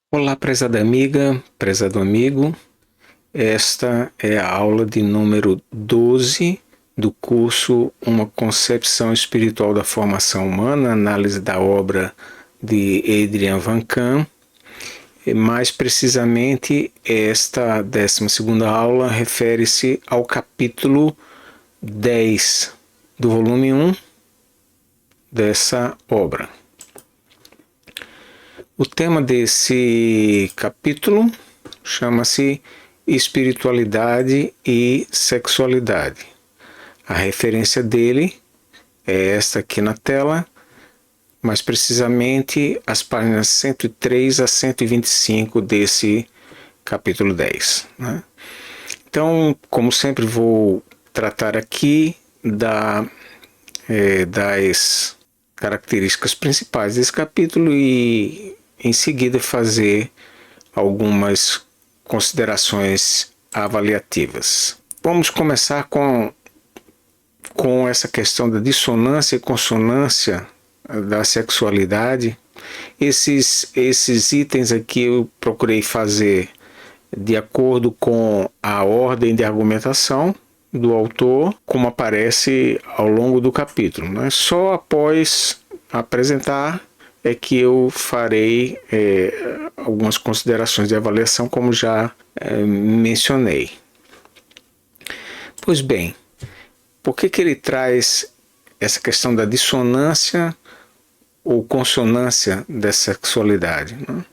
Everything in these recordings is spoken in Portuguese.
Olá, prezada amiga, prezado amigo. Esta é a aula de número 12 do curso Uma Concepção Espiritual da Formação Humana, análise da obra de Adrian Van Kam. E mais precisamente, esta 12ª aula refere-se ao capítulo 10 do volume 1 dessa obra. O tema desse capítulo chama-se Espiritualidade e Sexualidade. A referência dele é esta aqui na tela, mais precisamente as páginas 103 a 125 desse capítulo 10. Né? Então, como sempre, vou tratar aqui das características principais desse capítulo e em seguida fazer algumas considerações avaliativas. Vamos começar com essa questão da dissonância e consonância da sexualidade. Esses itens aqui eu procurei fazer de acordo com a ordem de argumentação do autor, como aparece ao longo do capítulo. Né? Só após apresentar é que eu farei algumas considerações de avaliação, como já mencionei. Pois bem, por que ele traz essa questão da dissonância ou consonância da sexualidade? Né?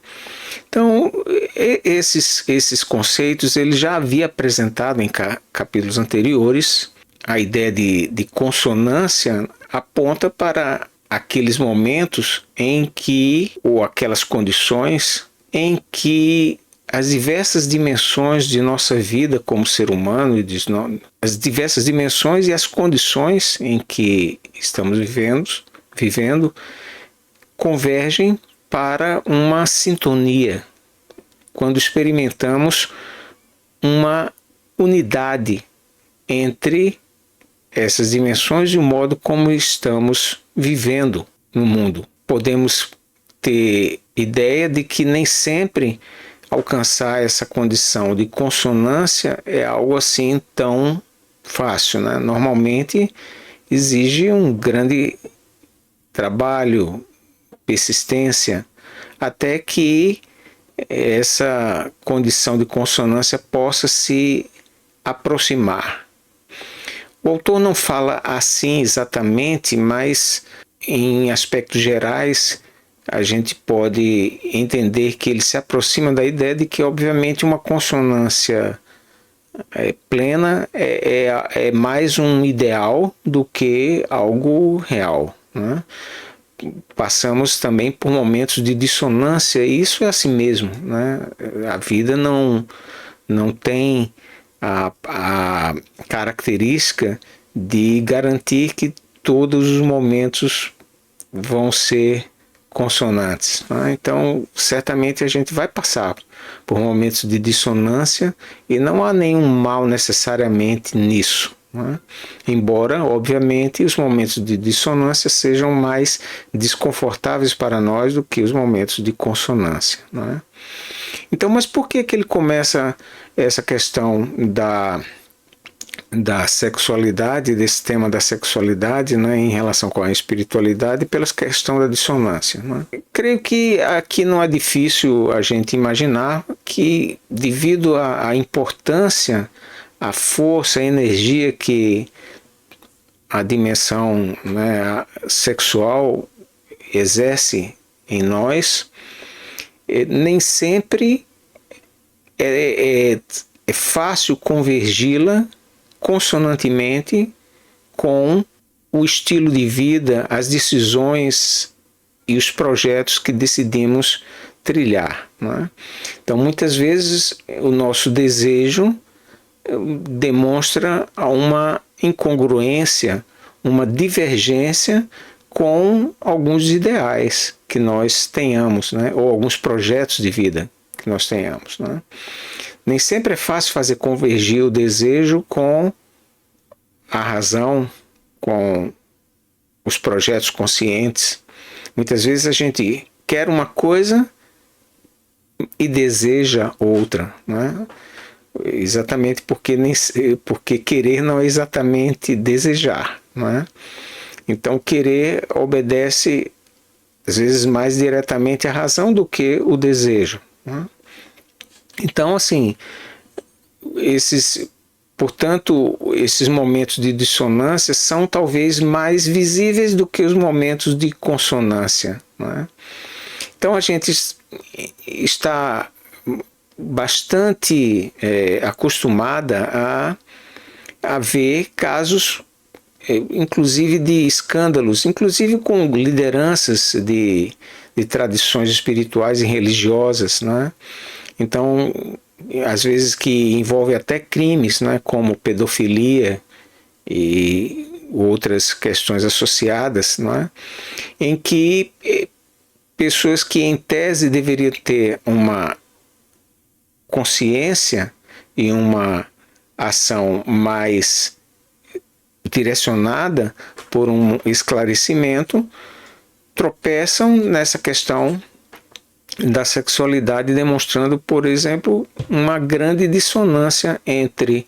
Então, esses conceitos ele já havia apresentado em capítulos anteriores. A ideia de consonância aponta para aqueles momentos em que, ou aquelas condições em que as diversas dimensões de nossa vida como ser humano, as diversas dimensões e as condições em que estamos vivendo convergem para uma sintonia, quando experimentamos uma unidade entre essas dimensões e o modo como estamos vivendo no mundo. Podemos ter ideia de que nem sempre alcançar essa condição de consonância é algo assim tão fácil, né? Normalmente exige um grande trabalho, persistência, até que essa condição de consonância possa se aproximar. O autor não fala assim exatamente, mas em aspectos gerais a gente pode entender que ele se aproxima da ideia de que, obviamente, uma consonância plena é mais um ideal do que algo real. Né? Passamos também por momentos de dissonância, e isso é assim mesmo. Né? A vida não tem a característica de garantir que todos os momentos vão ser consonantes. Né? Então, certamente a gente vai passar por momentos de dissonância e não há nenhum mal necessariamente nisso. Né? Embora, obviamente, os momentos de dissonância sejam mais desconfortáveis para nós do que os momentos de consonância. Né? Então, mas por que ele começa essa questão da sexualidade, desse tema da sexualidade, né, em relação com a espiritualidade, pela questão da dissonância? Né? Creio que aqui não é difícil a gente imaginar que, devido à importância, à força, à energia que a dimensão, né, sexual exerce em nós, nem sempre é fácil convergi-la consonantemente com o estilo de vida, as decisões e os projetos que decidimos trilhar. Né? Então, muitas vezes, o nosso desejo demonstra uma incongruência, uma divergência com alguns ideais que nós tenhamos, né? Ou alguns projetos de vida que nós tenhamos. Né? Nem sempre é fácil fazer convergir o desejo com a razão, com os projetos conscientes. Muitas vezes a gente quer uma coisa e deseja outra, né? Exatamente porque querer não é exatamente desejar, né? Então querer obedece às vezes mais diretamente à razão do que o desejo, né? Então assim, portanto, esses momentos de dissonância são talvez mais visíveis do que os momentos de consonância, né? Então a gente está bastante acostumada a ver casos, inclusive de escândalos, inclusive com lideranças de tradições espirituais e religiosas, né? Então, às vezes que envolve até crimes, né, como pedofilia e outras questões associadas, né, em que pessoas que em tese deveriam ter uma consciência e uma ação mais direcionada por um esclarecimento, tropeçam nessa questão da sexualidade, demonstrando, por exemplo, uma grande dissonância entre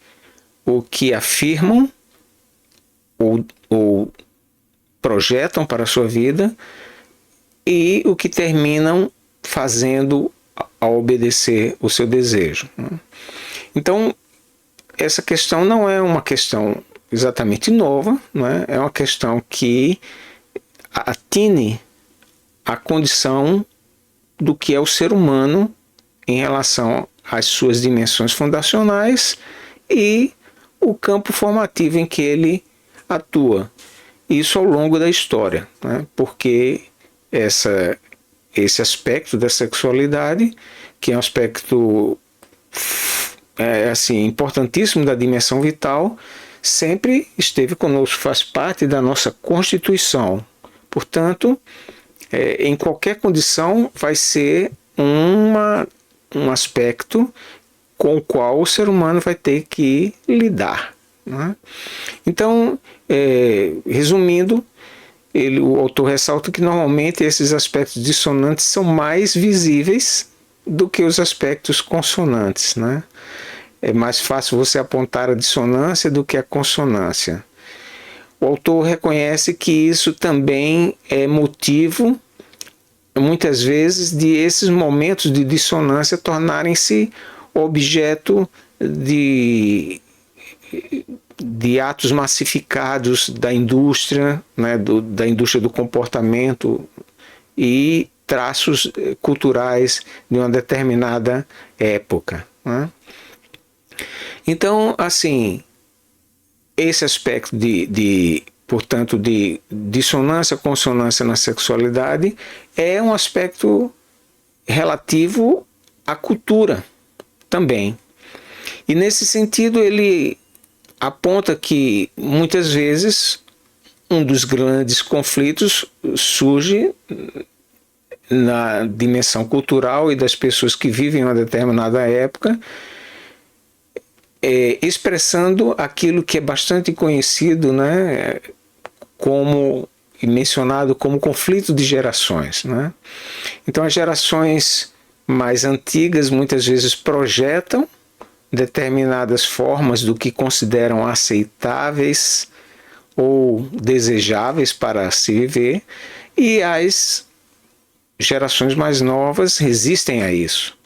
o que afirmam ou projetam para a sua vida e o que terminam fazendo ao obedecer o seu desejo. Então, essa questão não é uma questão exatamente nova, né? É uma questão que atine a condição do que é o ser humano em relação às suas dimensões fundacionais e o campo formativo em que ele atua. Isso ao longo da história, né? Porque esse aspecto da sexualidade, que é um aspecto assim, importantíssimo da dimensão vital, sempre esteve conosco, faz parte da nossa constituição. Portanto, em qualquer condição vai ser um aspecto com o qual o ser humano vai ter que lidar, né? Então, resumindo, o autor ressalta que normalmente esses aspectos dissonantes são mais visíveis do que os aspectos consonantes, né? É mais fácil você apontar a dissonância do que a consonância. O autor reconhece que isso também é motivo, muitas vezes, de esses momentos de dissonância tornarem-se objeto de atos massificados da indústria, né, da indústria do comportamento e traços culturais de uma determinada época, né? Então, assim, esse aspecto portanto, de dissonância, consonância na sexualidade é um aspecto relativo à cultura também. E nesse sentido ele aponta que muitas vezes um dos grandes conflitos surge na dimensão cultural e das pessoas que vivem em uma determinada época, expressando aquilo que é bastante conhecido, né, como e mencionado como conflito de gerações, né? Então as gerações mais antigas muitas vezes projetam determinadas formas do que consideram aceitáveis ou desejáveis para se viver, e as gerações mais novas resistem a isso.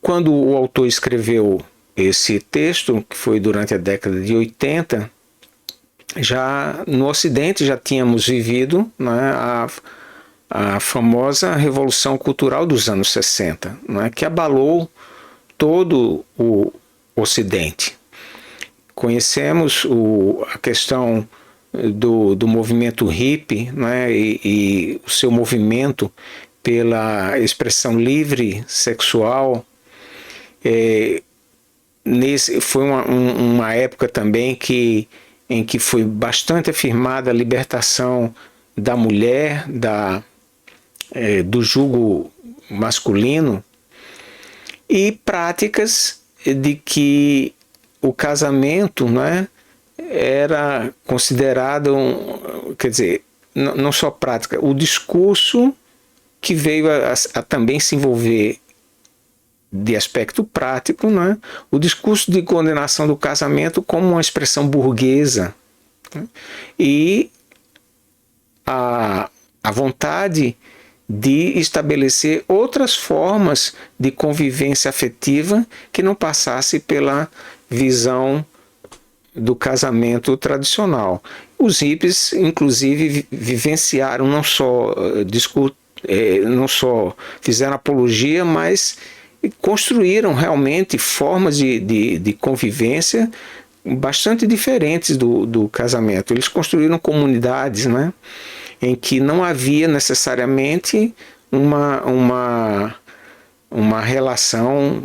Quando o autor escreveu esse texto, que foi durante a década de 80, já no Ocidente já tínhamos vivido, né, a famosa Revolução Cultural dos anos 60, né, que abalou todo o Ocidente. Conhecemos a questão do movimento hippie, né, e o seu movimento pela expressão livre sexual. Foi uma época também em que foi bastante afirmada a libertação da mulher, do jugo masculino, e práticas de que o casamento, né, era considerado, quer dizer, não só prática, o discurso que veio a também se envolver de aspecto prático, né, o discurso de condenação do casamento como uma expressão burguesa, né, e a vontade de estabelecer outras formas de convivência afetiva que não passasse pela visão do casamento tradicional. Os hippies, inclusive, vivenciaram não só fizeram apologia, mas construíram realmente formas de convivência bastante diferentes do casamento. Eles construíram comunidades, né, em que não havia necessariamente uma relação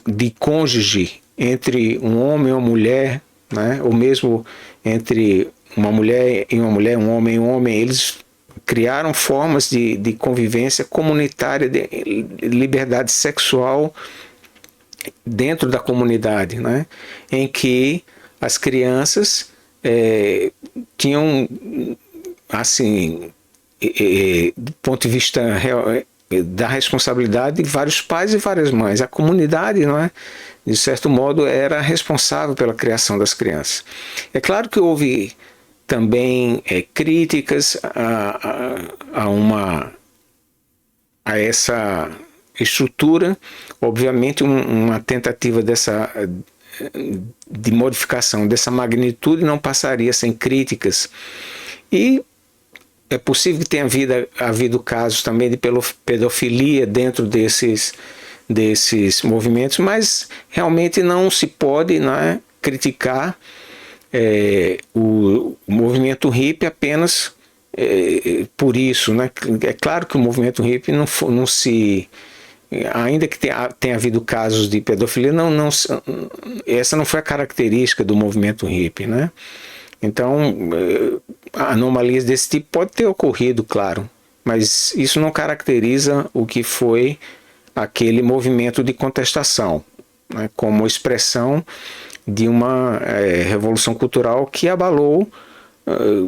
de cônjuge entre um homem e uma mulher, né, ou mesmo entre uma mulher e uma mulher, um homem e um homem. Eles criaram formas de convivência comunitária, de liberdade sexual dentro da comunidade, né, em que as crianças tinham, assim, do ponto de vista da responsabilidade de vários pais e várias mães. A comunidade, não é, de certo modo, era responsável pela criação das crianças. É claro que houve também críticas a essa estrutura, obviamente uma tentativa de modificação dessa magnitude não passaria sem críticas. E é possível que tenha havido casos também de pedofilia dentro desses movimentos, mas realmente não se pode, né, criticar o movimento hippie apenas por isso, né? É claro que o movimento hippie não se... Ainda que tenha havido casos de pedofilia, essa não foi a característica do movimento hippie, né? Então, anomalias desse tipo pode ter ocorrido, claro, mas isso não caracteriza o que foi aquele movimento de contestação, né, como expressão de uma revolução cultural que abalou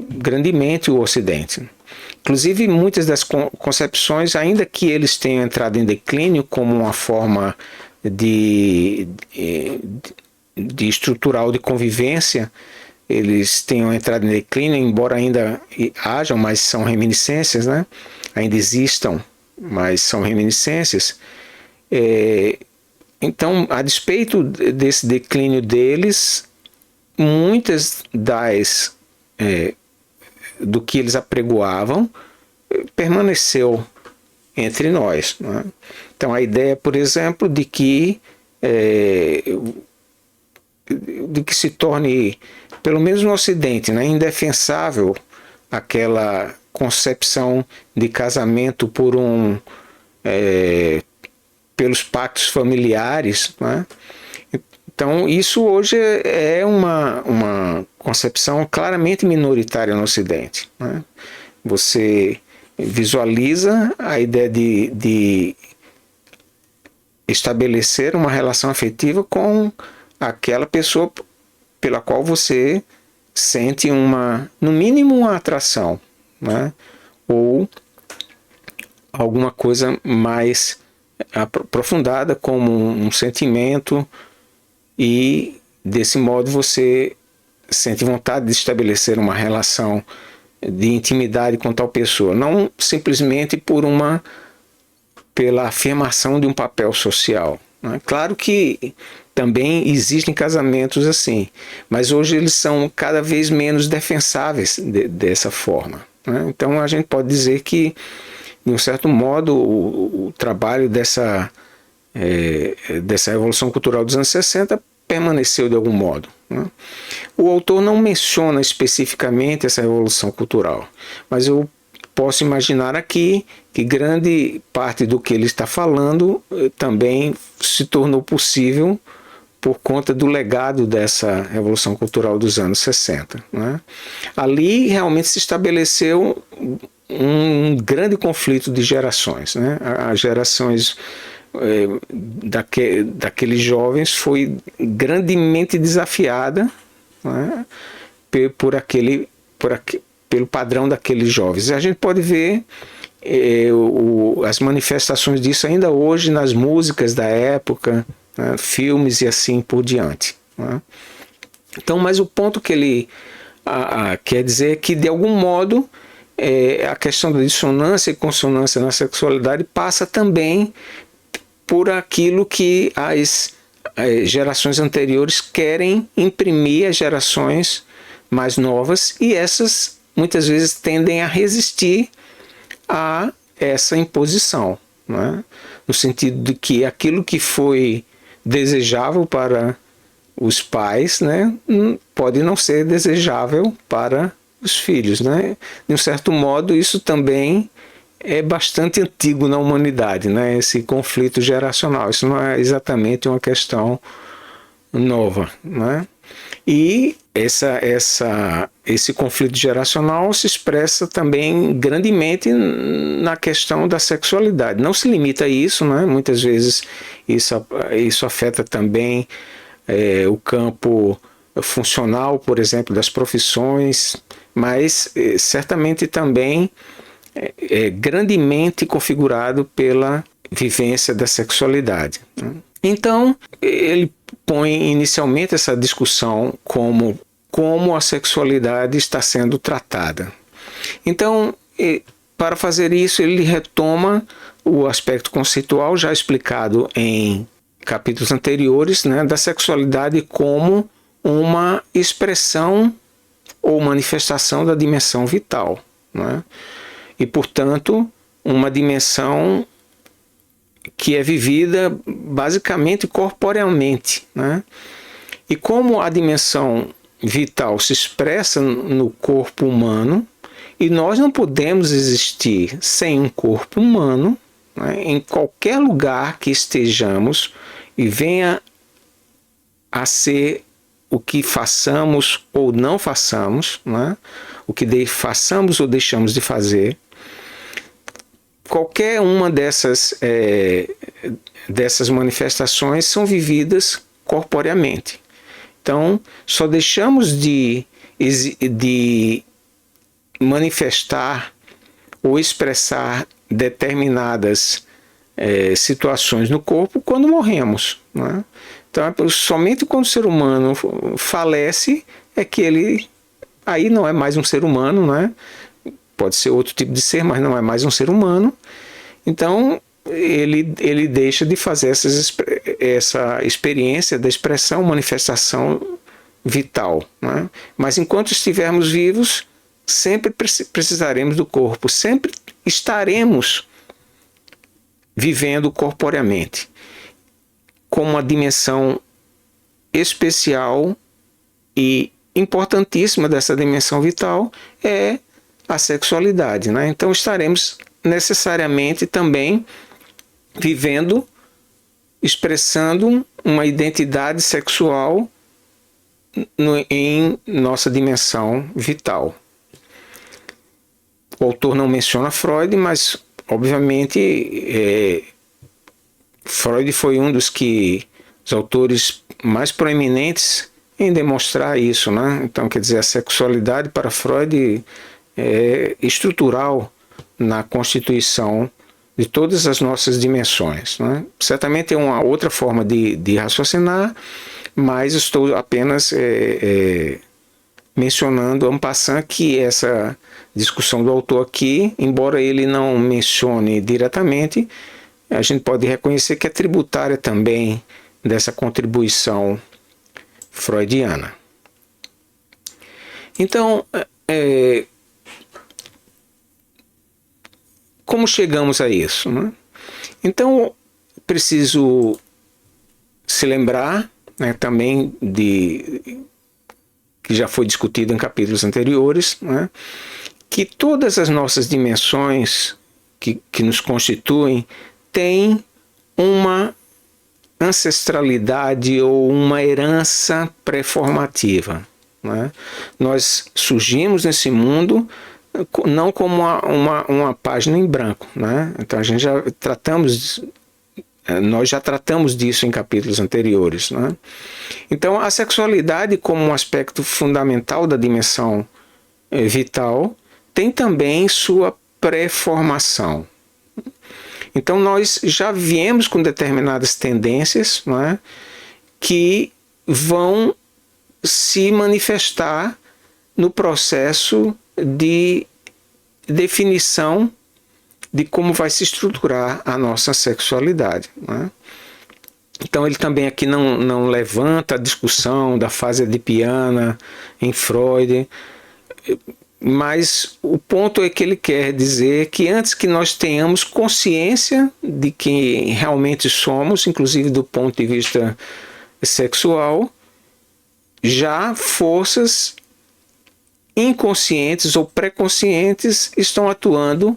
grandemente o Ocidente. Inclusive, muitas das concepções, ainda que eles tenham entrado em declínio como uma forma de estrutural de convivência, eles tenham entrado em declínio, embora ainda hajam, mas são reminiscências, né? Ainda existam, mas são reminiscências. Então, a despeito desse declínio deles, muitas do que eles apregoavam permaneceu entre nós, né? Então, a ideia, por exemplo, de que se torne, pelo menos no Ocidente, né, indefensável aquela concepção de casamento pelos pactos familiares, né? Então, isso hoje é uma concepção claramente minoritária no Ocidente, né? Você visualiza a ideia de estabelecer uma relação afetiva com aquela pessoa pela qual você sente no mínimo uma atração, né? Ou alguma coisa mais aprofundada, como um sentimento, e desse modo você sente vontade de estabelecer uma relação de intimidade com tal pessoa, não simplesmente pela afirmação de um papel social, né? Claro que também existem casamentos assim, mas hoje eles são cada vez menos defensáveis dessa forma, né? Então a gente pode dizer que, de um certo modo, o trabalho dessa Revolução Cultural dos anos 60 permaneceu de algum modo, né? O autor não menciona especificamente essa Revolução Cultural, mas eu posso imaginar aqui que grande parte do que ele está falando também se tornou possível por conta do legado dessa Revolução Cultural dos anos 60, né? Ali realmente se estabeleceu um grande conflito de gerações, né? As gerações daqueles jovens foi grandemente desafiada, né, pelo padrão daqueles jovens. A gente pode ver as manifestações disso ainda hoje nas músicas da época, né, filmes e assim por diante. Né? Então, mas o ponto que ele quer dizer é que, de algum modo, a questão da dissonância e consonância na sexualidade passa também por aquilo que as gerações anteriores querem imprimir às gerações mais novas, e essas muitas vezes tendem a resistir a essa imposição, né? No sentido de que aquilo que foi desejável para os pais, né, pode não ser desejável para os filhos, né? De um certo modo, isso também é bastante antigo na humanidade, né? Esse conflito geracional. Isso não é exatamente uma questão nova, né? E esse conflito geracional se expressa também grandemente na questão da sexualidade. Não se limita a isso, né? Muitas vezes isso afeta também o campo funcional, por exemplo, das profissões, mas certamente também é grandemente configurado pela vivência da sexualidade. Então, ele põe inicialmente essa discussão como a sexualidade está sendo tratada. Então, para fazer isso, ele retoma o aspecto conceitual já explicado em capítulos anteriores, né, da sexualidade como uma expressão ou manifestação da dimensão vital, né? E, portanto, uma dimensão que é vivida basicamente corporealmente, né? E como a dimensão vital se expressa no corpo humano, e nós não podemos existir sem um corpo humano, né? Em qualquer lugar que estejamos e venha a ser o que façamos ou não façamos, né? O que façamos ou deixamos de fazer, qualquer uma dessas manifestações são vividas corporeamente. Então, só deixamos de manifestar ou expressar determinadas situações no corpo quando morremos, né? Então, somente quando o ser humano falece é que ele aí não é mais um ser humano, né? Pode ser outro tipo de ser, mas não é mais um ser humano. Então, ele deixa de fazer essa experiência da expressão, manifestação vital, né? Mas enquanto estivermos vivos, sempre precisaremos do corpo, sempre estaremos vivendo corporeamente, como uma dimensão especial e importantíssima dessa dimensão vital é a sexualidade, né? Então estaremos necessariamente também vivendo, expressando uma identidade sexual em nossa dimensão vital. O autor não menciona Freud, mas obviamente Freud foi um dos autores mais proeminentes em demonstrar isso, né? Então, quer dizer, a sexualidade para Freud é estrutural na constituição de todas as nossas dimensões, né? Certamente é uma outra forma de raciocinar, mas estou apenas mencionando en passant que essa discussão do autor aqui, embora ele não mencione diretamente, a gente pode reconhecer que é tributária também dessa contribuição freudiana. Então, como chegamos a isso, né? Então, preciso se lembrar, né, também que já foi discutido em capítulos anteriores, né, que todas as nossas dimensões que nos constituem têm uma ancestralidade ou uma herança pré-formativa, né? Nós surgimos nesse mundo não como uma página em branco, né? Então nós já tratamos disso em capítulos anteriores, né? Então a sexualidade, como um aspecto fundamental da dimensão vital, tem também sua pré-formação. Então nós já viemos com determinadas tendências, não é, que vão se manifestar no processo de definição de como vai se estruturar a nossa sexualidade, não é? Então ele também aqui não levanta a discussão da fase edipiana em Freud, mas o ponto é que ele quer dizer que antes que nós tenhamos consciência de quem realmente somos, inclusive do ponto de vista sexual, já forças inconscientes ou pré-conscientes estão atuando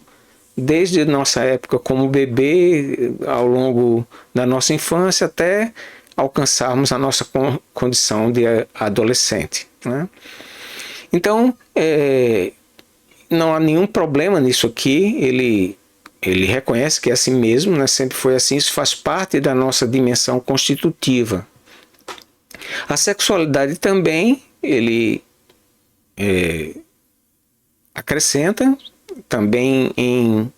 desde nossa época como bebê, ao longo da nossa infância, até alcançarmos a nossa condição de adolescente, né? Então, não há nenhum problema nisso aqui. Ele reconhece que é assim mesmo, né? Sempre foi assim, isso faz parte da nossa dimensão constitutiva. A sexualidade também, ele acrescenta, também em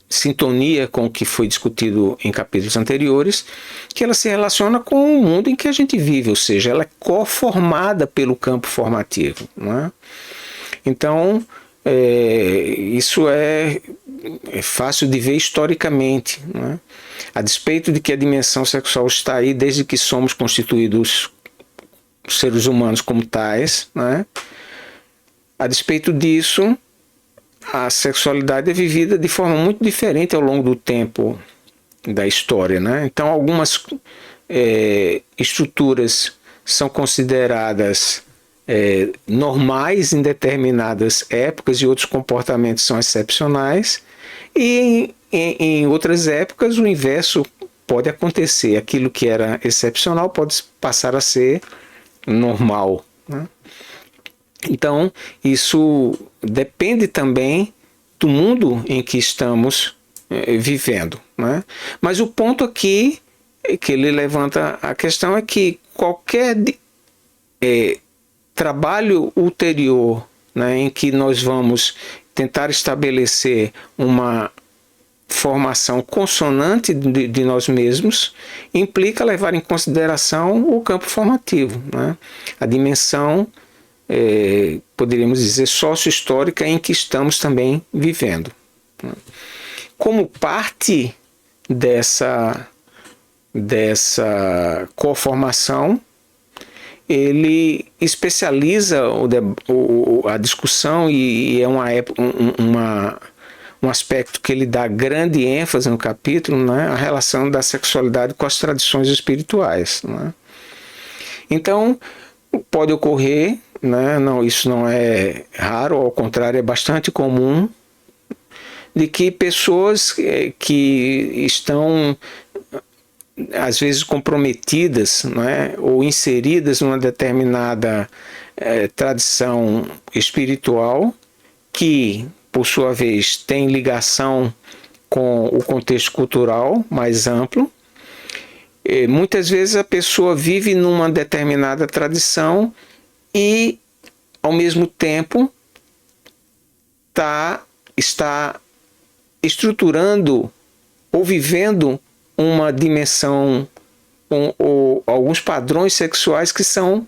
sintonia com o que foi discutido em capítulos anteriores, que ela se relaciona com o mundo em que a gente vive, ou seja, ela é coformada pelo campo formativo, não é? Então, isso é fácil de ver historicamente, não é? A despeito de que a dimensão sexual está aí desde que somos constituídos seres humanos como tais, não é? A despeito disso, a sexualidade é vivida de forma muito diferente ao longo do tempo da história, né? Então, algumas estruturas são consideradas normais em determinadas épocas e outros comportamentos são excepcionais, e em outras épocas o inverso pode acontecer. Aquilo que era excepcional pode passar a ser normal, né? Então, isso depende também do mundo em que estamos vivendo, né? Mas o ponto aqui que ele levanta a questão é que qualquer trabalho ulterior, né, em que nós vamos tentar estabelecer uma formação consonante de nós mesmos, implica levar em consideração o campo formativo, né? A dimensão poderíamos dizer sócio-histórica em que estamos também vivendo. Como parte dessa coformação, ele especializa a discussão e é um aspecto que ele dá grande ênfase no capítulo, né? A relação da sexualidade com as tradições espirituais, né? Então, pode ocorrer, né? Isso não é raro, ao contrário, é bastante comum, de que pessoas que estão às vezes comprometidas, né, ou inseridas numa determinada tradição espiritual, que por sua vez tem ligação com o contexto cultural mais amplo. Muitas vezes a pessoa vive numa determinada tradição e, ao mesmo tempo, está estruturando ou vivendo uma dimensão ou alguns padrões sexuais que são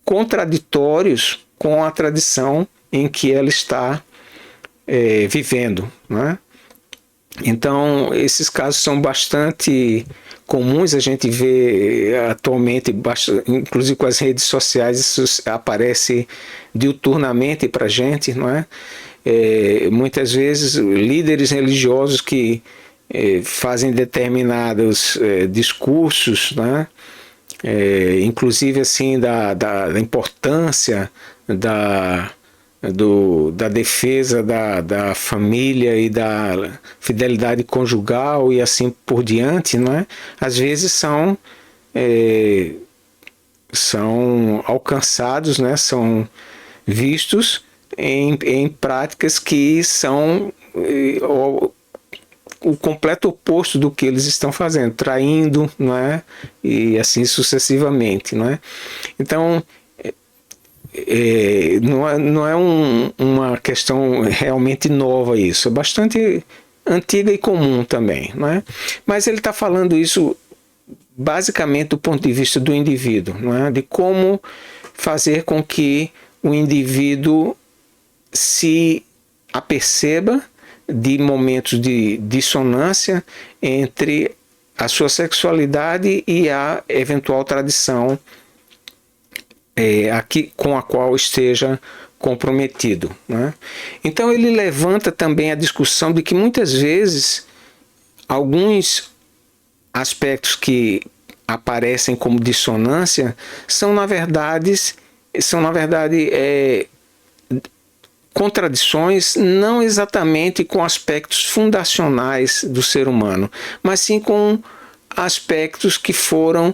contraditórios com a tradição em que ela está vivendo, né? Então, esses casos são bastante comuns, a gente vê atualmente, inclusive com as redes sociais, isso aparece diuturnamente para a gente, não é? Muitas vezes líderes religiosos que fazem determinados discursos, né? Inclusive assim da importância da defesa da família e da fidelidade conjugal e assim por diante, né? Às vezes são alcançados, né? São vistos em práticas que são o completo oposto do que eles estão fazendo, traindo, não é? E assim sucessivamente, não é? Então, não é uma questão realmente nova isso, é bastante antiga e comum também, não é? Mas ele está falando isso basicamente do ponto de vista do indivíduo, não é? De como fazer com que o indivíduo se aperceba de momentos de dissonância entre a sua sexualidade e a eventual tradição aqui com a qual esteja comprometido, né? Então ele levanta também a discussão de que muitas vezes alguns aspectos que aparecem como dissonância são na verdade contradições não exatamente com aspectos fundacionais do ser humano, mas sim com aspectos que foram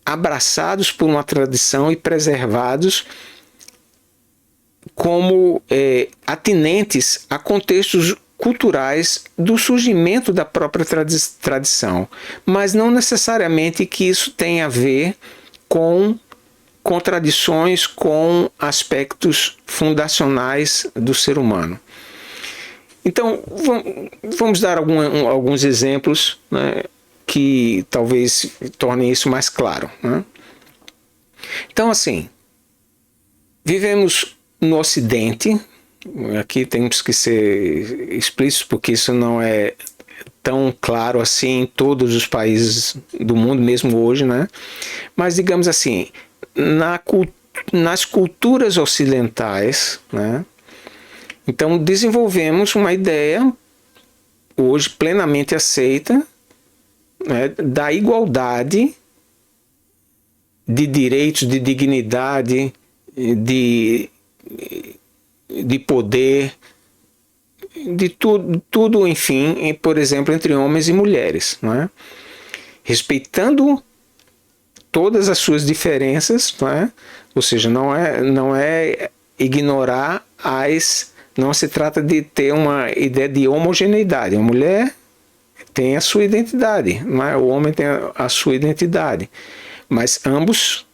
abraçados por uma tradição e preservados como atinentes a contextos culturais do surgimento da própria tradição, mas não necessariamente que isso tenha a ver com contradições com aspectos fundacionais do ser humano. Então, vamos dar alguns exemplos, né, que talvez tornem isso mais claro, né? Então, assim, vivemos no Ocidente, aqui temos que ser explícitos porque isso não é tão claro assim em todos os países do mundo, mesmo hoje, né? Mas digamos assim, nas culturas ocidentais, né? Então desenvolvemos uma ideia hoje plenamente aceita, né, da igualdade de direitos, de dignidade, de poder, de tudo, enfim, por exemplo, entre homens e mulheres, não é? Respeitando todas as suas diferenças, não é? Ou seja, não é ignorar não se trata de ter uma ideia de homogeneidade. A mulher tem a sua identidade, não é? O homem tem a sua identidade, mas ambos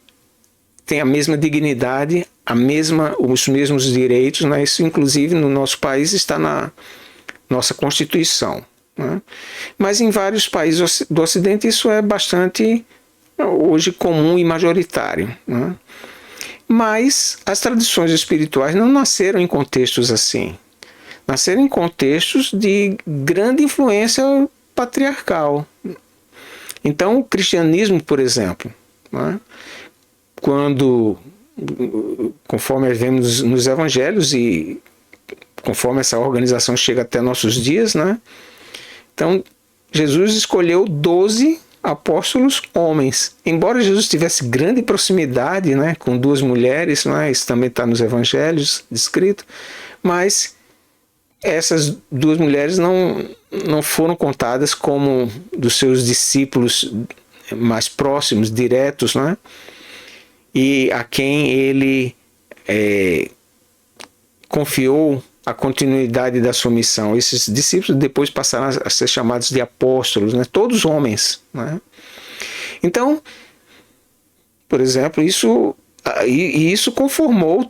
têm a mesma dignidade, os mesmos direitos, né? Isso inclusive no nosso país está na nossa Constituição, né? Mas em vários países do Ocidente isso é bastante hoje comum e majoritário, né? Mas as tradições espirituais não nasceram em contextos assim. Nasceram em contextos de grande influência patriarcal. Então, o cristianismo, por exemplo, né, conforme vemos nos evangelhos e conforme essa organização chega até nossos dias, né, então Jesus escolheu 12 apóstolos homens. Embora Jesus tivesse grande proximidade, né, com 2 mulheres, né, isso também está nos evangelhos descrito, mas essas 2 mulheres não foram contadas como dos seus discípulos mais próximos, diretos, né, e a quem ele confiou a continuidade da sua missão. Esses discípulos depois passaram a ser chamados de apóstolos, né? Todos homens, né? Então, por exemplo, isso conformou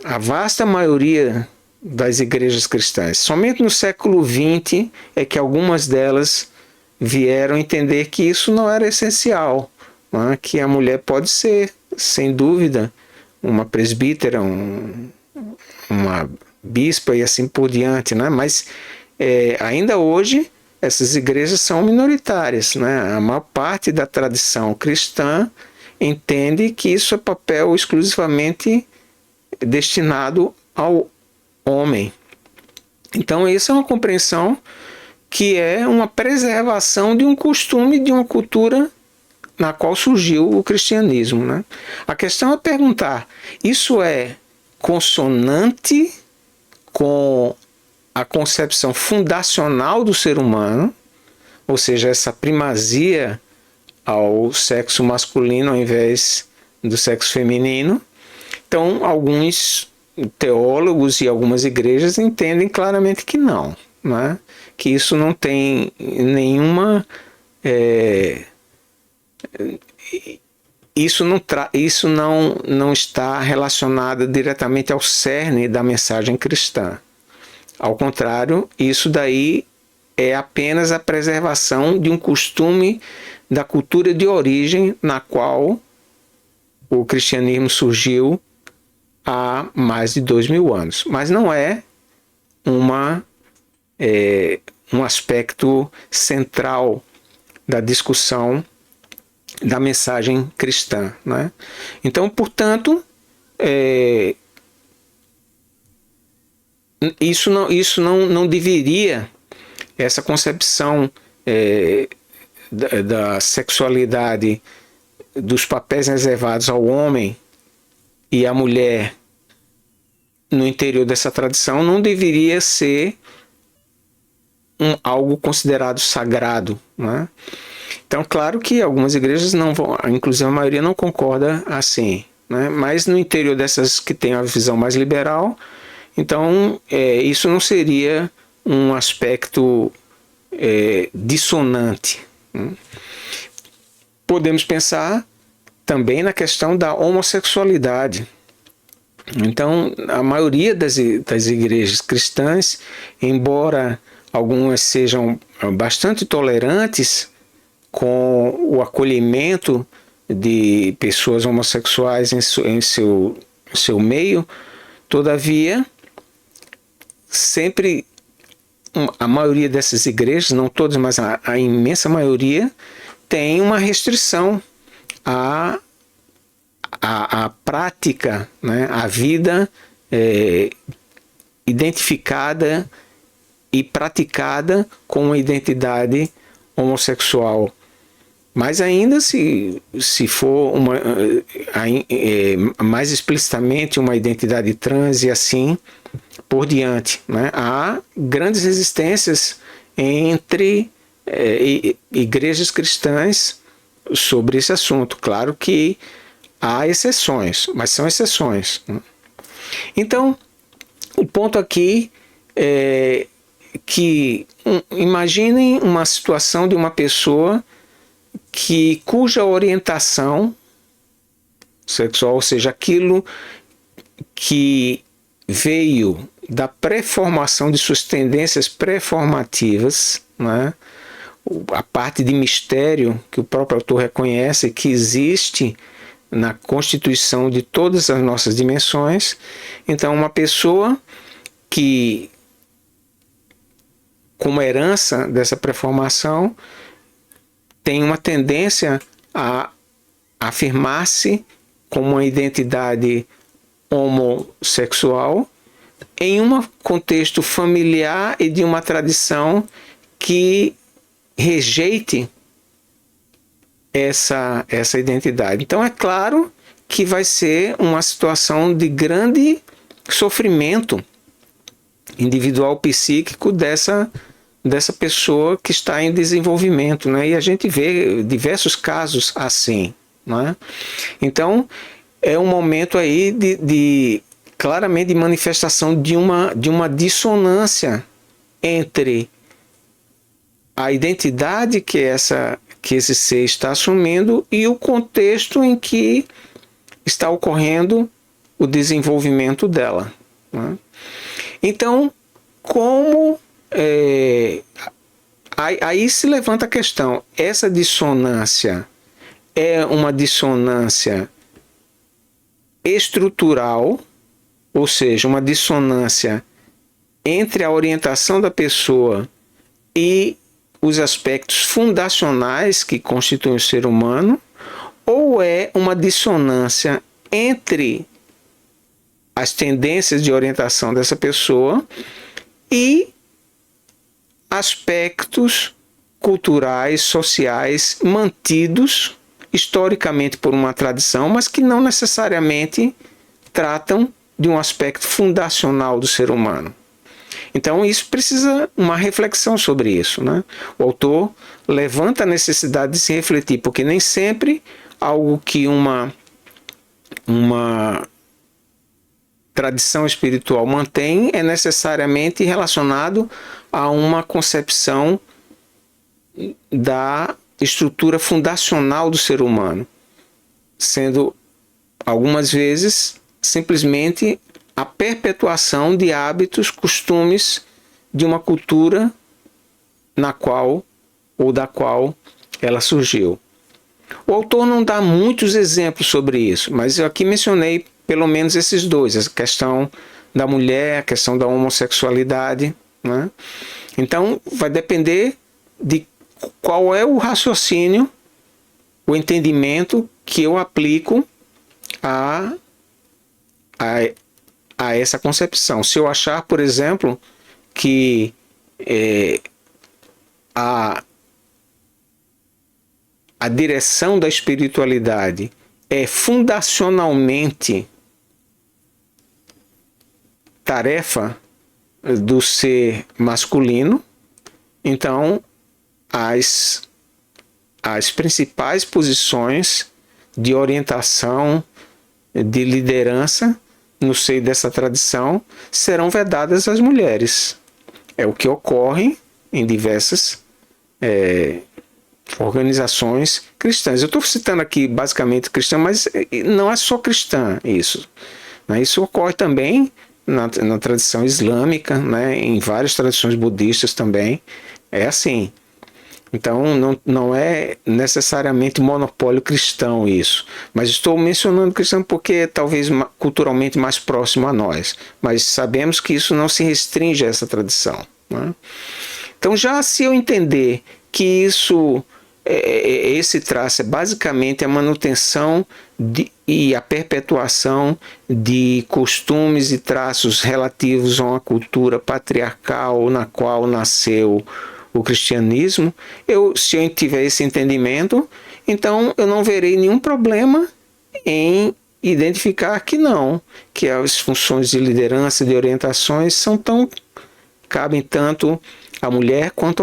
a vasta maioria das igrejas cristãs. Somente no século XX é que algumas delas vieram entender que isso não era essencial, né? Que a mulher pode ser, sem dúvida, uma presbítera, uma bispa e assim por diante, né? Mas ainda hoje essas igrejas são minoritárias, né? A maior parte da tradição cristã entende que isso é papel exclusivamente destinado ao homem. Então isso é uma compreensão que é uma preservação de um costume, de uma cultura na qual surgiu o cristianismo, né? A questão é perguntar, isso é consonante com a concepção fundacional do ser humano, ou seja, essa primazia ao sexo masculino ao invés do sexo feminino? Então, alguns teólogos e algumas igrejas entendem claramente que não, né? Que isso não tem nenhuma isso não está relacionado diretamente ao cerne da mensagem cristã. Ao contrário, isso daí é apenas a preservação de um costume da cultura de origem na qual o cristianismo surgiu há mais de 2000 anos. Mas não é um aspecto central da discussão da mensagem cristã, né? Então, portanto, isso não deveria, essa concepção da sexualidade, dos papéis reservados ao homem e à mulher no interior dessa tradição, não deveria ser algo considerado sagrado, né? Então, claro que algumas igrejas não vão, inclusive a maioria não concorda assim, né? Mas no interior dessas que têm a visão mais liberal, então isso não seria um aspecto dissonante, né? Podemos pensar também na questão da homossexualidade. Então, a maioria das igrejas cristãs, embora algumas sejam bastante tolerantes com o acolhimento de pessoas homossexuais em seu meio, todavia, sempre a maioria dessas igrejas, não todas, mas a imensa maioria, tem uma restrição à prática, né, à vida identificada e praticada com uma identidade homossexual. Mas ainda se for mais explicitamente uma identidade trans e assim por diante, né? Há grandes resistências entre igrejas cristãs sobre esse assunto. Claro que há exceções, mas são exceções, né? Então, o ponto aqui é que imaginem uma situação de uma pessoa cuja orientação sexual, ou seja, aquilo que veio da pré-formação de suas tendências pré-formativas, né? A parte de mistério que o próprio autor reconhece que existe na constituição de todas as nossas dimensões. Então, uma pessoa que, como herança dessa pré-formação, tem uma tendência a afirmar-se como uma identidade homossexual em um contexto familiar e de uma tradição que rejeite essa identidade. Então é claro que vai ser uma situação de grande sofrimento individual psíquico dessa pessoa que está em desenvolvimento, né? E a gente vê diversos casos assim, né? Então é um momento aí de claramente de manifestação de uma dissonância entre a identidade que esse ser está assumindo e o contexto em que está ocorrendo o desenvolvimento dela, né? Então, como aí se levanta a questão, essa dissonância é uma dissonância estrutural, ou seja, uma dissonância entre a orientação da pessoa e os aspectos fundacionais que constituem o ser humano, ou é uma dissonância entre as tendências de orientação dessa pessoa e aspectos culturais, sociais, mantidos historicamente por uma tradição, mas que não necessariamente tratam de um aspecto fundacional do ser humano. Então isso precisa uma reflexão sobre isso, né? O autor levanta a necessidade de se refletir, porque nem sempre algo que uma tradição espiritual mantém é necessariamente relacionado a uma concepção da estrutura fundacional do ser humano. sendo algumas vezes simplesmente a perpetuação de hábitos, costumes de uma cultura na qual ou da qual ela surgiu. O autor não dá muitos exemplos sobre isso, mas eu aqui mencionei pelo menos esses dois, a questão da mulher, a questão da homossexualidade, né? Então vai depender de qual é o raciocínio, o entendimento que eu aplico a, a, a essa concepção. Se eu achar, por exemplo, que a direção da espiritualidade é fundacionalmente tarefa do ser masculino, então as principais posições de orientação, de liderança no seio dessa tradição serão vedadas às mulheres. É o que ocorre em diversas organizações cristãs. Eu estou citando aqui basicamente cristã, mas não é só cristã isso. Isso ocorre também na tradição islâmica, né? Em várias tradições budistas também. É assim. Então não é necessariamente monopólio cristão isso. Mas estou mencionando cristão porque é talvez culturalmente mais próximo a nós. Mas sabemos que isso não se restringe a essa tradição, né? Então já se eu entender que esse traço é basicamente a manutenção e a perpetuação de costumes e traços relativos a uma cultura patriarcal na qual nasceu o cristianismo, se eu tiver esse entendimento, então eu não verei nenhum problema em identificar que as funções de liderança, de orientações cabem tanto à mulher quanto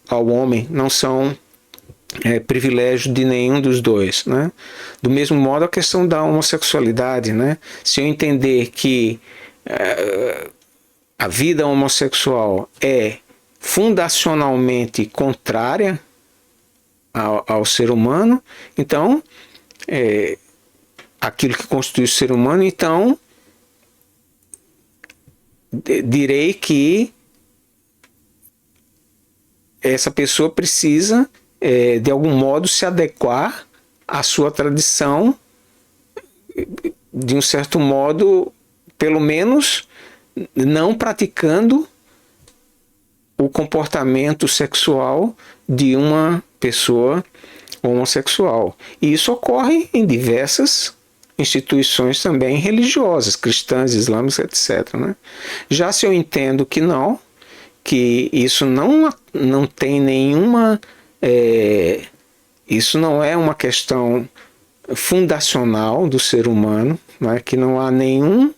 ao homem, não são privilégio de nenhum dos dois, né? Do mesmo modo a questão da homossexualidade, né? Se eu entender que a vida homossexual é fundacionalmente contrária ao ser humano, então aquilo que constitui o ser humano, então direi que essa pessoa precisa de algum modo se adequar à sua tradição, de um certo modo, pelo menos não praticando o comportamento sexual de uma pessoa homossexual. E isso ocorre em diversas instituições também religiosas, cristãs, islâmicas, etc., né? Já se eu entendo que isso não tem nenhuma... isso não é uma questão fundacional do ser humano, né? Que não há nenhum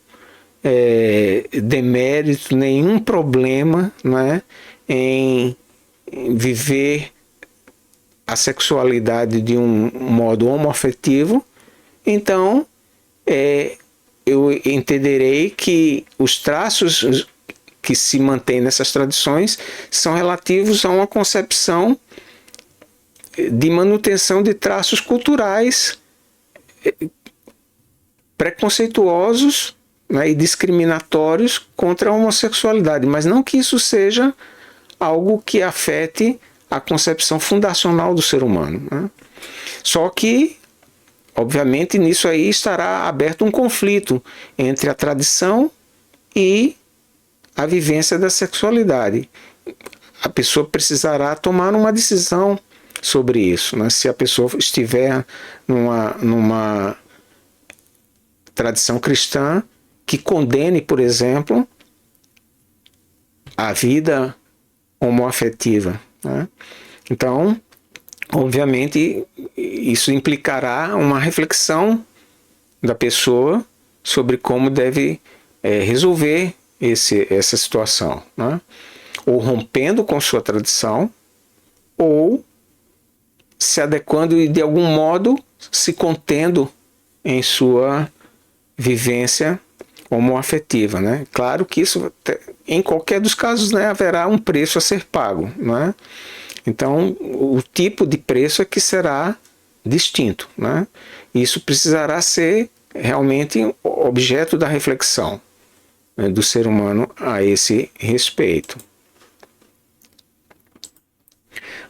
demérito, nenhum problema, né? Em viver a sexualidade de um modo homoafetivo, então eu entenderei que os traços que se mantêm nessas tradições são relativos a uma concepção de manutenção de traços culturais preconceituosos, né, e discriminatórios contra a homossexualidade, mas não que isso seja algo que afete a concepção fundacional do ser humano, né? Só que, obviamente, nisso aí estará aberto um conflito entre a tradição e a vivência da sexualidade. A pessoa precisará tomar uma decisão sobre isso, né? Se a pessoa estiver numa tradição cristã que condene, por exemplo, a vida homoafetiva, né? Então, obviamente, isso implicará uma reflexão da pessoa sobre como deve resolver essa situação, né? Ou rompendo com sua tradição, ou se adequando e de algum modo se contendo em sua vivência homoafetiva, né? Claro que isso, em qualquer dos casos, né, haverá um preço a ser pago, né? Então, o tipo de preço é que será distinto, né? isso precisará ser realmente objeto da reflexão, né, do ser humano a esse respeito.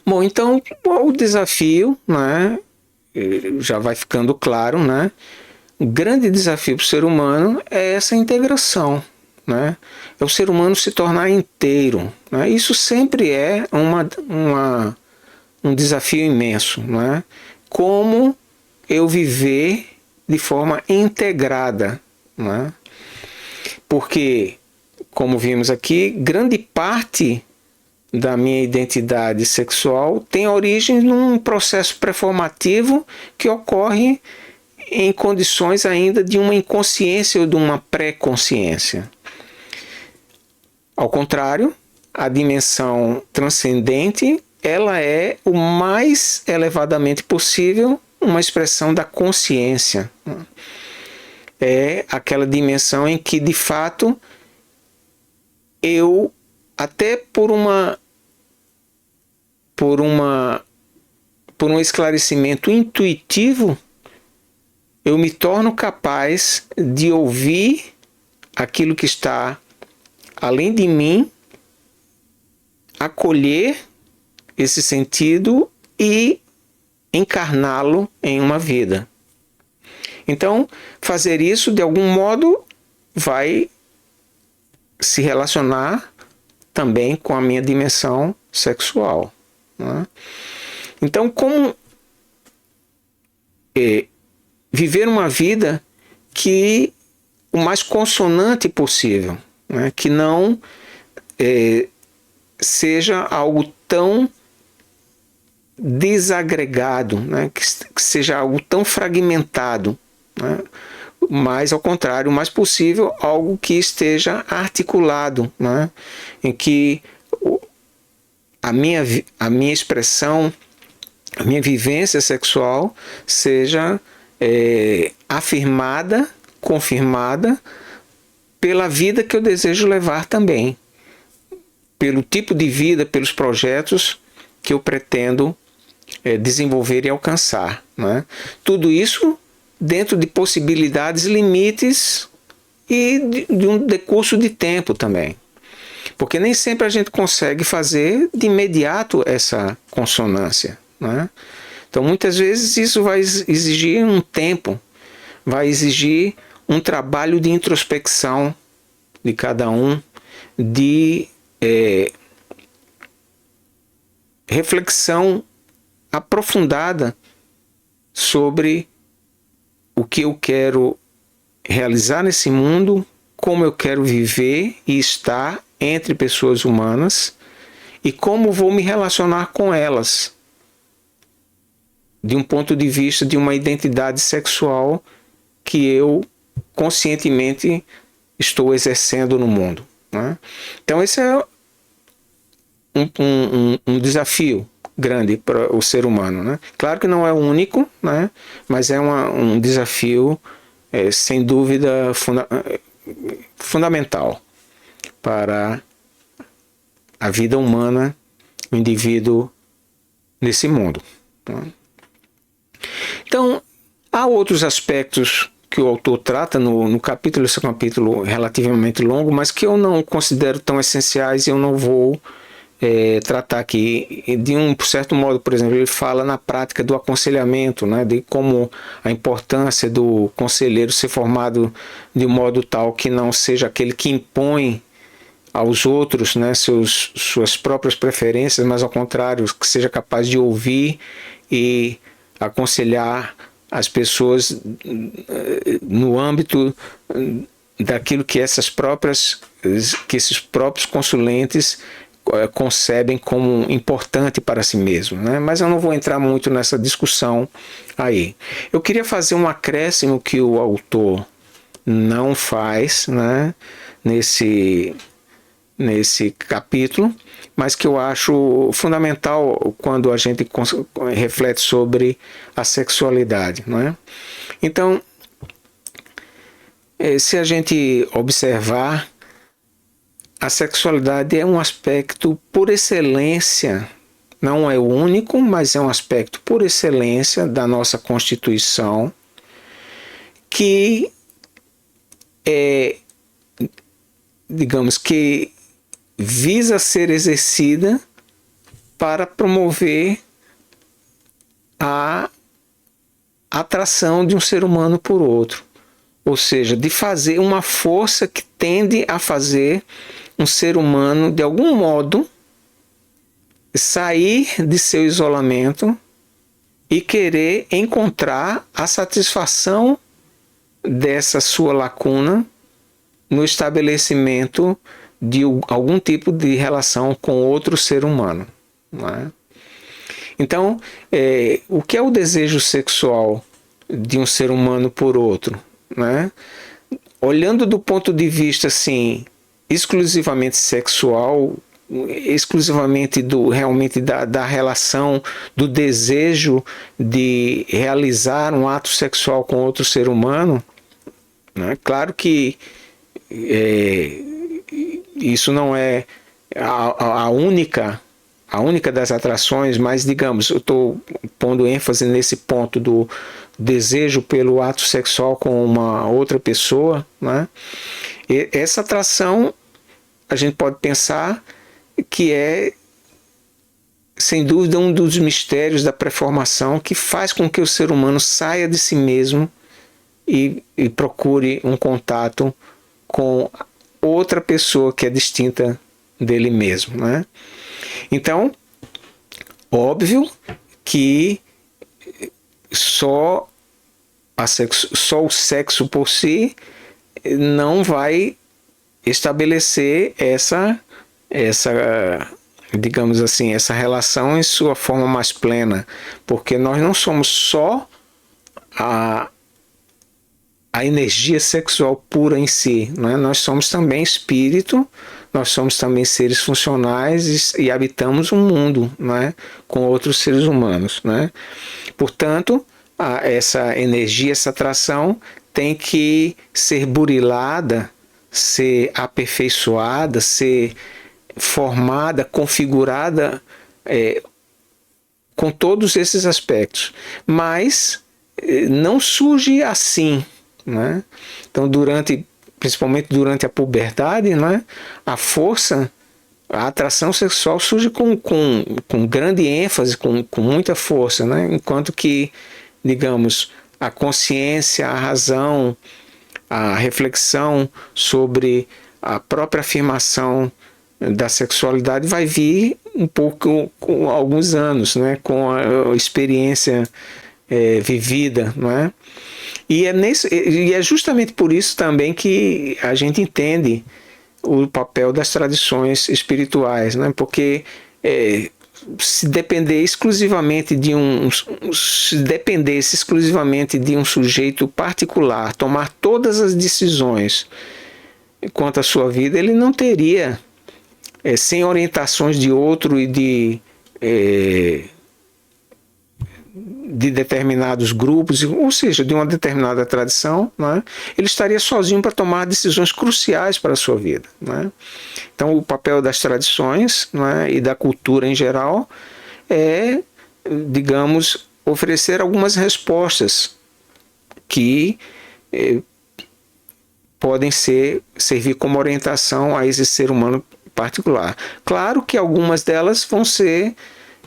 Bom, então o desafio, né, já vai ficando claro, né? O grande desafio para o ser humano é essa integração, né? É o ser humano se tornar inteiro, né? Isso sempre é um desafio imenso, né? Como eu viver de forma integrada, né? Porque, como vimos aqui, grande parte da minha identidade sexual tem origem num processo pré-formativo que ocorre em condições ainda de uma inconsciência ou de uma pré-consciência. Ao contrário, a dimensão transcendente, ela é o mais elevadamente possível uma expressão da consciência. É aquela dimensão em que, de fato, eu, até por um esclarecimento intuitivo, eu me torno capaz de ouvir aquilo que está além de mim, acolher esse sentido e encarná-lo em uma vida. Então, fazer isso, de algum modo, vai se relacionar também com a minha dimensão sexual, né? Então, como viver uma vida que o mais consonante possível, né? Que não seja algo tão desagregado, né? Que seja algo tão fragmentado, né? Mas, ao contrário, o mais possível, algo que esteja articulado, né? Em que a minha expressão, a minha vivência sexual seja afirmada, confirmada pela vida que eu desejo levar também, pelo tipo de vida, pelos projetos que eu pretendo desenvolver e alcançar, né? Tudo isso dentro de possibilidades, limites e de um decurso de tempo também. Porque nem sempre a gente consegue fazer de imediato essa consonância, né? Então, muitas vezes isso vai exigir um tempo, vai exigir um trabalho de introspecção de cada um, de reflexão aprofundada sobre o que eu quero realizar nesse mundo, como eu quero viver e estar entre pessoas humanas e como vou me relacionar com elas de um ponto de vista de uma identidade sexual que eu conscientemente estou exercendo no mundo, né? Então esse é um desafio grande para o ser humano, né? Claro que não é o único, né? Mas é um desafio sem dúvida fundamental para a vida humana, o indivíduo nesse mundo, né? Então, há outros aspectos que o autor trata no capítulo, esse é um capítulo relativamente longo, mas que eu não considero tão essenciais e eu não vou tratar aqui. De um certo modo, por exemplo, ele fala na prática do aconselhamento, né, de como a importância do conselheiro ser formado de um modo tal que não seja aquele que impõe aos outros, né, suas próprias preferências, mas ao contrário, que seja capaz de ouvir e aconselhar as pessoas no âmbito daquilo que esses próprios consulentes concebem como importante para si mesmo, né? Mas eu não vou entrar muito nessa discussão aí. Eu queria fazer um acréscimo que o autor não faz, né, nesse capítulo, mas que eu acho fundamental quando a gente reflete sobre a sexualidade, né? Então, se a gente observar, a sexualidade é um aspecto por excelência, não é o único, mas é um aspecto por excelência da nossa constituição, que digamos que visa ser exercida para promover a atração de um ser humano por outro. Ou seja, de fazer uma força que tende a fazer um ser humano, de algum modo, sair de seu isolamento e querer encontrar a satisfação dessa sua lacuna no estabelecimento de algum tipo de relação com outro ser humano. Não é? Então, o que é o desejo sexual de um ser humano por outro? Né? Olhando do ponto de vista assim, exclusivamente sexual, exclusivamente realmente da relação, do desejo de realizar um ato sexual com outro ser humano, né? Claro que isso não é a única das atrações, mas digamos, eu estou pondo ênfase nesse ponto do desejo pelo ato sexual com uma outra pessoa, né? E essa atração a gente pode pensar que é, sem dúvida, um dos mistérios da pré-formação que faz com que o ser humano saia de si mesmo e procure um contato com outra pessoa que é distinta dele mesmo, né? Então, óbvio que só o sexo por si não vai estabelecer essa digamos assim, essa relação em sua forma mais plena, porque nós não somos só a energia sexual pura em si, né? Nós somos também espírito, nós somos também seres funcionais e habitamos um mundo, né? Com outros seres humanos, né? Portanto, essa energia, essa atração tem que ser burilada, ser aperfeiçoada, ser formada, configurada com todos esses aspectos, mas não surge assim, né? Então, principalmente durante a puberdade, né, a força, a atração sexual surge com grande ênfase, com muita força, né? Enquanto que, digamos, a consciência, a razão, a reflexão sobre a própria afirmação da sexualidade vai vir um pouco com alguns anos, né? Com a experiência vivida, não é? E é justamente por isso também que a gente entende o papel das tradições espirituais, né? Porque se dependesse exclusivamente de um sujeito particular, tomar todas as decisões quanto à sua vida, ele não teria, sem orientações de outro e de determinados grupos, ou seja, de uma determinada tradição, né? Ele estaria sozinho para tomar decisões cruciais para a sua vida, né? Então, o papel das tradições, né, e da cultura em geral é, digamos, oferecer algumas respostas que podem servir como orientação a esse ser humano particular. Claro que algumas delas vão ser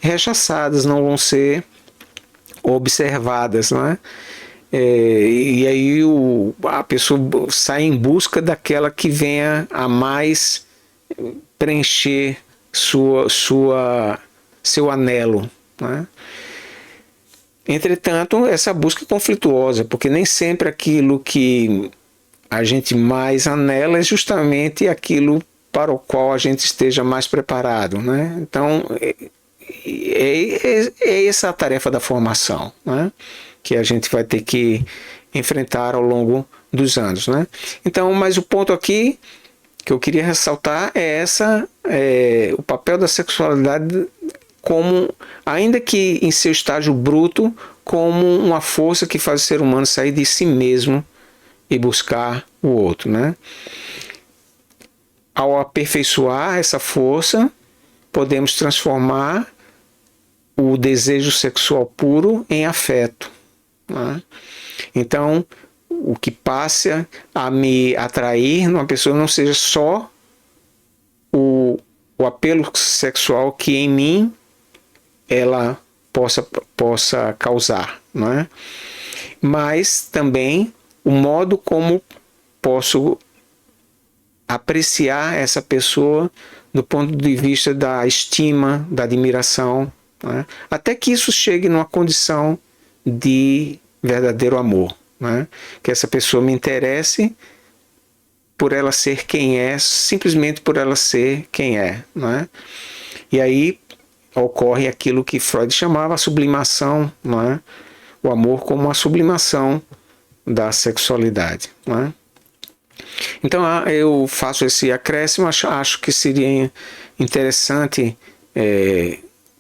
rechaçadas, não vão ser observadas, né? E aí a pessoa sai em busca daquela que venha a mais preencher seu anelo, né? Entretanto, essa busca é conflituosa, porque nem sempre aquilo que a gente mais anela é justamente aquilo para o qual a gente esteja mais preparado, né? Então, é essa a tarefa da formação, né? Que a gente vai ter que enfrentar ao longo dos anos, né? Então, mas o ponto aqui que eu queria ressaltar é o papel da sexualidade como, ainda que em seu estágio bruto, como uma força que faz o ser humano sair de si mesmo e buscar o outro, né? Ao aperfeiçoar essa força, podemos transformar o desejo sexual puro em afeto, né? Então, o que passe a me atrair numa pessoa não seja só o apelo sexual que em mim ela possa causar, não é? Mas também o modo como posso apreciar essa pessoa do ponto de vista da estima, da admiração, né? Até que isso chegue numa condição de verdadeiro amor, né? Que essa pessoa me interesse por ela ser quem é, simplesmente por ela ser quem é, né? E aí ocorre aquilo que Freud chamava a sublimação, né? O amor como a sublimação da sexualidade, né? Então eu faço esse acréscimo, acho que seria interessante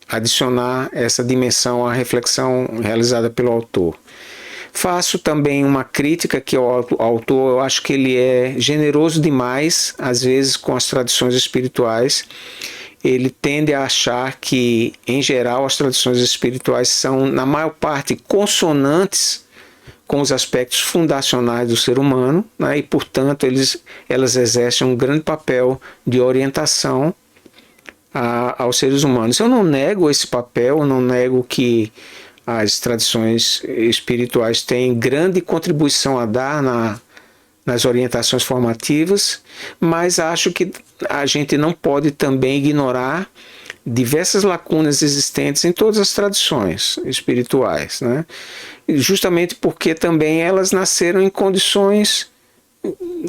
adicionar essa dimensão à reflexão realizada pelo autor. Faço também uma crítica que o autor, eu acho que ele é generoso demais, às vezes com as tradições espirituais. Ele tende a achar que, em geral, as tradições espirituais são, na maior parte, consonantes com os aspectos fundacionais do ser humano, né? E, portanto, elas exercem um grande papel de orientação aos seres humanos. Eu não nego esse papel, eu não nego que as tradições espirituais têm grande contribuição a dar nas orientações formativas, mas acho que a gente não pode também ignorar diversas lacunas existentes em todas as tradições espirituais, né? Justamente porque também elas nasceram em condições,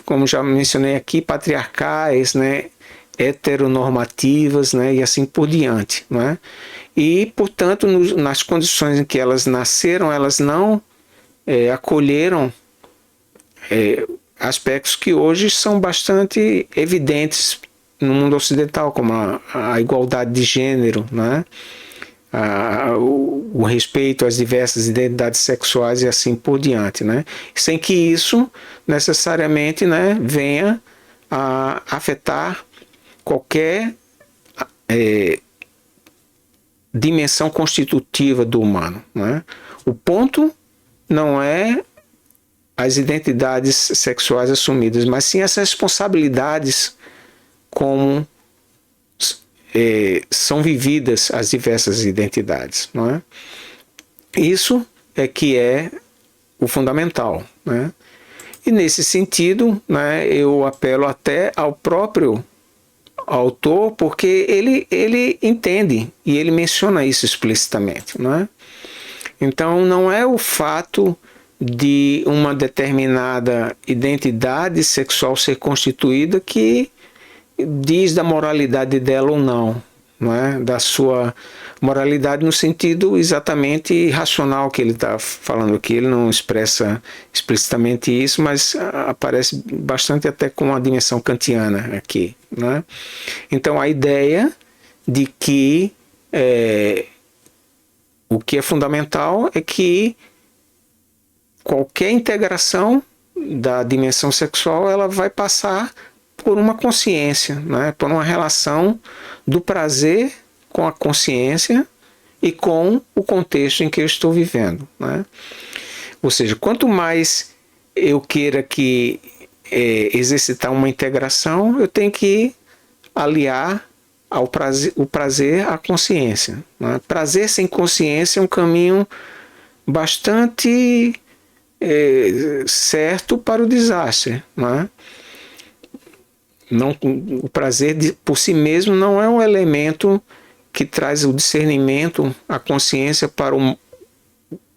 como já mencionei aqui, patriarcais, né? Heteronormativas, né? E assim por diante, né? E, portanto, nas condições em que elas nasceram, elas não acolheram aspectos que hoje são bastante evidentes no mundo ocidental, como a igualdade de gênero, né? O respeito às diversas identidades sexuais e assim por diante, né? Sem que isso necessariamente, né, venha a afetar qualquer dimensão constitutiva do humano, né? O ponto não é as identidades sexuais assumidas, mas sim as responsabilidades como são vividas as diversas identidades, não é? Isso é que é o fundamental, né? E nesse sentido, né, eu apelo até ao próprio autor, porque ele entende e ele menciona isso explicitamente, não é? Então não é o fato de uma determinada identidade sexual ser constituída que diz da moralidade dela ou não, não é? Da sua moralidade no sentido exatamente racional que ele está falando aqui. Ele não expressa explicitamente isso, mas aparece bastante até com a dimensão kantiana aqui, não é? Então a ideia de que o que é fundamental é que qualquer integração da dimensão sexual ela vai passar por uma consciência, né? Por uma relação do prazer com a consciência e com o contexto em que eu estou vivendo, né? Ou seja, quanto mais eu queira que exercitar uma integração, eu tenho que aliar o prazer à consciência, né? Prazer sem consciência é um caminho bastante certo para o desastre, né? Não, o prazer por si mesmo não é um elemento que traz o discernimento, a consciência para o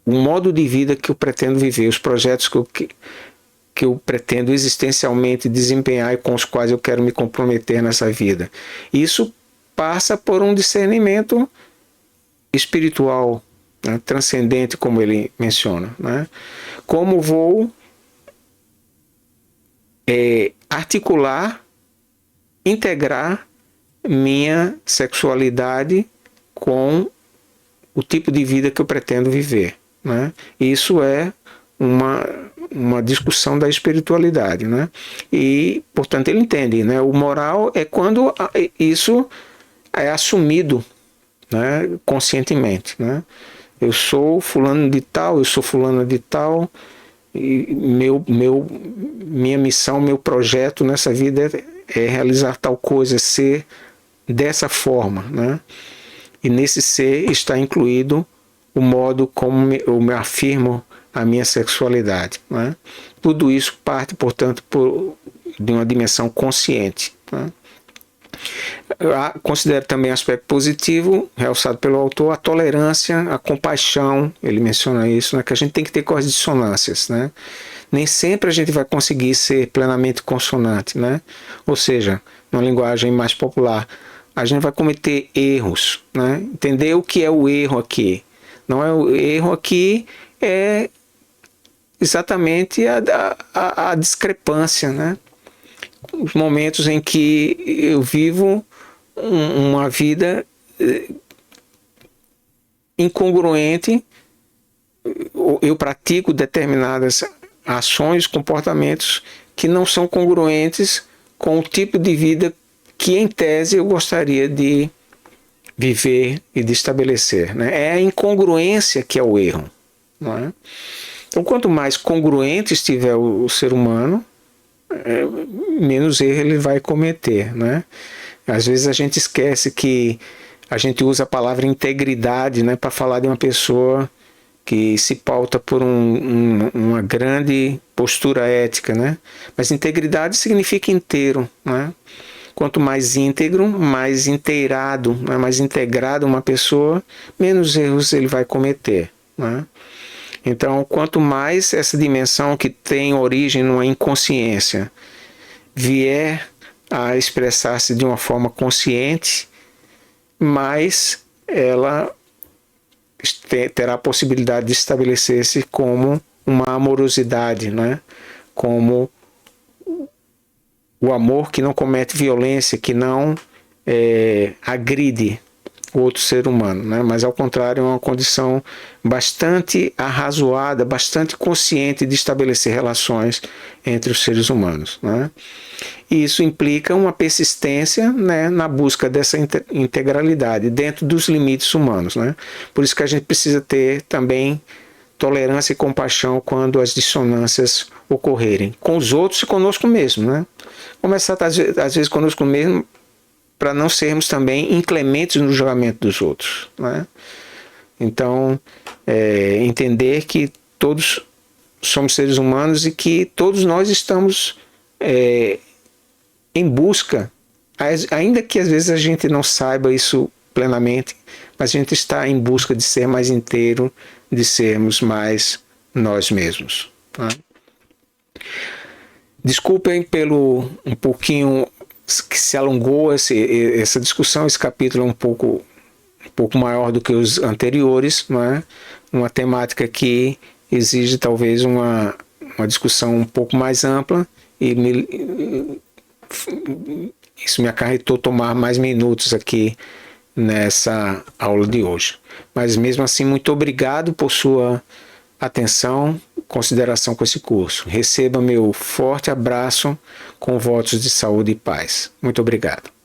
modo de vida que eu pretendo viver, os projetos que eu pretendo existencialmente desempenhar e com os quais eu quero me comprometer nessa vida. Isso passa por um discernimento espiritual, né, transcendente, como ele menciona, né? Como vou articular, integrar minha sexualidade com o tipo de vida que eu pretendo viver, né? Isso é uma discussão da espiritualidade, né? E, portanto, ele entende, né? O moral é quando isso é assumido, né, conscientemente, né? Eu sou fulano de tal, eu sou fulana de tal, e minha missão, meu projeto nessa vida é realizar tal coisa, ser dessa forma, né? E nesse ser está incluído o modo como eu me afirmo a minha sexualidade, né? Tudo isso parte, portanto, de uma dimensão consciente, né? Eu considero também aspecto positivo, realçado pelo autor, a tolerância, a compaixão, ele menciona isso, né, que a gente tem que ter com as dissonâncias, né? Nem sempre a gente vai conseguir ser plenamente consonante, né? Ou seja, numa linguagem mais popular, a gente vai cometer erros, né? Entender o que é o erro aqui. Não é o erro aqui, é exatamente a discrepância, né? Os momentos em que eu vivo uma vida incongruente, eu pratico determinadas ações, comportamentos que não são congruentes com o tipo de vida que, em tese, eu gostaria de viver e de estabelecer, né? É a incongruência que é o erro, não é? Então, quanto mais congruente estiver o ser humano, menos erro ele vai cometer, né? Às vezes a gente esquece que a gente usa a palavra integridade, né, para falar de uma pessoa que se pauta por uma grande postura ética, né? Mas integridade significa inteiro, né? Quanto mais íntegro, mais inteirado, né, mais integrado uma pessoa, menos erros ele vai cometer, né? Então, quanto mais essa dimensão que tem origem numa inconsciência vier a expressar-se de uma forma consciente, mais ela terá a possibilidade de estabelecer-se como uma amorosidade, né? Como o amor que não comete violência, que não agride o outro ser humano, né? Mas ao contrário, é uma condição bastante arrazoada, bastante consciente de estabelecer relações entre os seres humanos, né? E isso implica uma persistência, né, na busca dessa integralidade dentro dos limites humanos, né? Por isso que a gente precisa ter também tolerância e compaixão quando as dissonâncias ocorrerem com os outros e conosco mesmo, né? Começar às vezes conosco mesmo, para não sermos também inclementes no julgamento dos outros, né? Então, entender que todos somos seres humanos e que todos nós estamos em busca, ainda que às vezes a gente não saiba isso plenamente, mas a gente está em busca de ser mais inteiro, de sermos mais nós mesmos, né? Desculpem pelo um pouquinho que se alongou essa discussão. Esse capítulo é um pouco maior do que os anteriores, não é? Uma temática que exige talvez uma discussão um pouco mais ampla e isso me acarretou tomar mais minutos aqui nessa aula de hoje. Mas mesmo assim, muito obrigado por sua atenção, consideração com esse curso. Receba meu forte abraço com votos de saúde e paz. Muito obrigado.